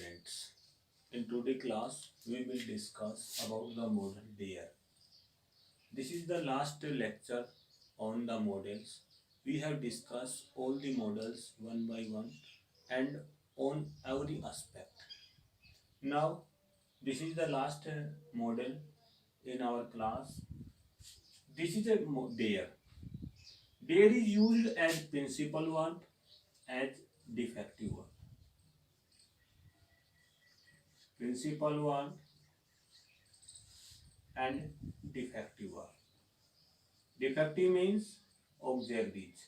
students. In today's class, we will discuss about the model dare. This is the last lecture on the models. We have discussed all the models one by one and on every aspect. Now, this is the last model in our class. This is a dare. Dare is used as principal verb, as defective verb. Principal verb and defective verb. Defective means auxiliaries,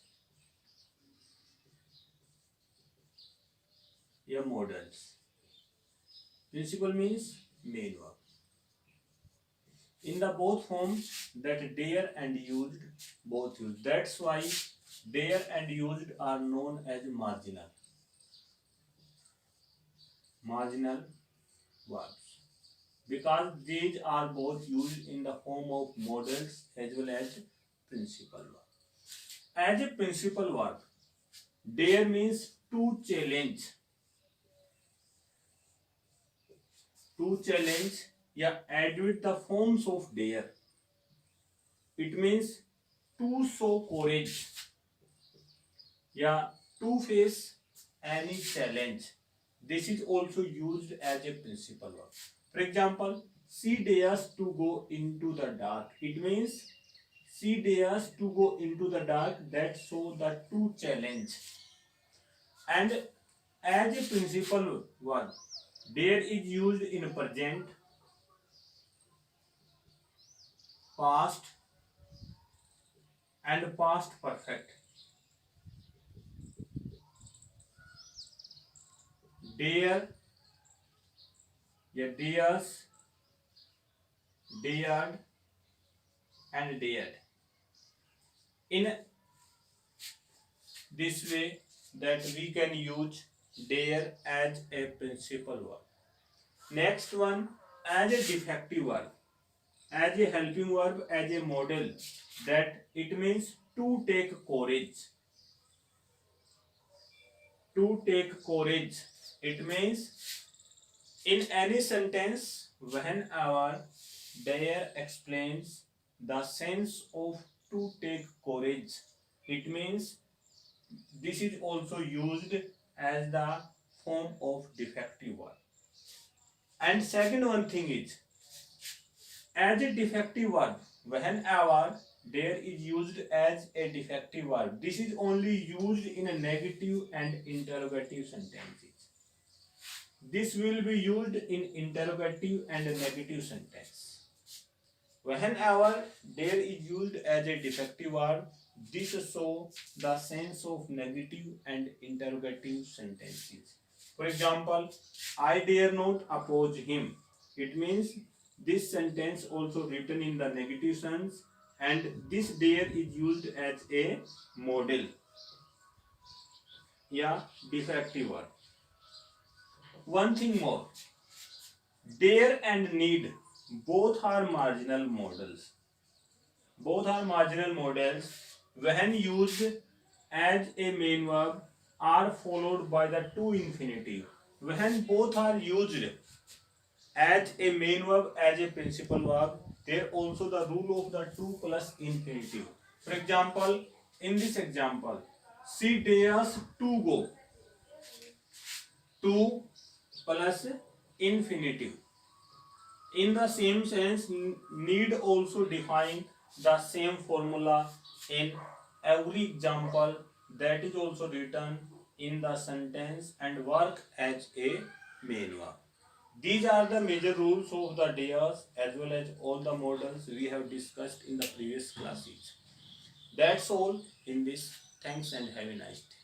या modals. Principal means main verb. In the both forms that dare and used, both used. That's why dare and used are known as marginal. Marginal verbs. Because these are both used in the form of modals as well as principal verb. As a principal verb, dare means to challenge. To challenge, yeah, add with the forms of dare. It means to show courage, yeah, to face any challenge. This is also used as a principal verb. For example, she dares to go into the dark. It means she dares to go into the dark. That shows the to challenge. And as a principal verb, dare is used in present, past, and past perfect. Dare, yeah, dares, dared, and dared. In this way that we can use dare as a principal verb. Next one, as a defective verb, as a helping verb, as a model, that it means to take courage. To take courage. It means in any sentence, whenever dare explains the sense of to take courage, it means this is also used as the form of defective verb. And second one thing is, as a defective verb, whenever dare is used as a defective verb, this is only used in a negative and interrogative sentences. This will be used in interrogative and negative sentence. Whenever dare is used as a defective verb, this shows the sense of negative and interrogative sentences. For example, I dare not oppose him. It means this sentence also written in the negative sense, and this dare is used as a model. Yeah, defective verb. One thing more, dare and need both are marginal models. Both are marginal models when used as a main verb are followed by the to infinitive. When both are used as a main verb, as a principal verb, there also the rule of the to plus infinitive. For example, in this example, she dares to go. To plus infinitive. In the same sense, need also define the same formula in every example that is also written in the sentence and work as a main verb. These are the major rules of the dares as well as all the models we have discussed in the previous classes. That's all in this. Thanks and have a nice day.